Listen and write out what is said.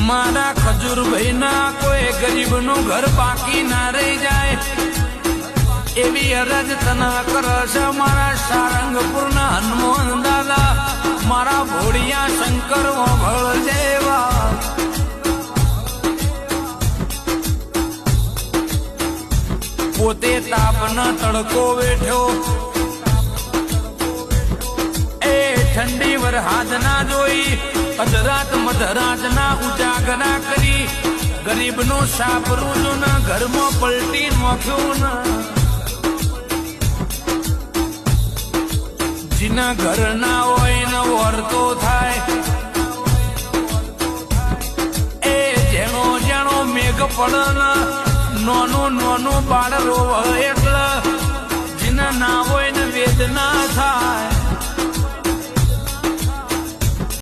મારા ખજૂરભાઈ ના કોઈ ગરીબ નું ઘર બાકી ના રહી જાય એવી અરજ તના કરશે મારા સારંગપુર ના હનુમાન દાદા મારા ભોળિયા શંકર ભળ જેવા પોતે તાપના તડકો વેઠ્યો એ ઠંડી વરહાદ ના જોઈ અધરાત મધરાત ના ઉજાગરા કરી ગરીબ નો સાપરું જો ના ઘરમાં પલટી નોખ્યું ના જીના ઘર ના હોય ને વર્તો થાય એ જેણો જેણો મેઘ પડે નોનું બાળ રોવે એટલે જીના ના હોય ને વેદના થાય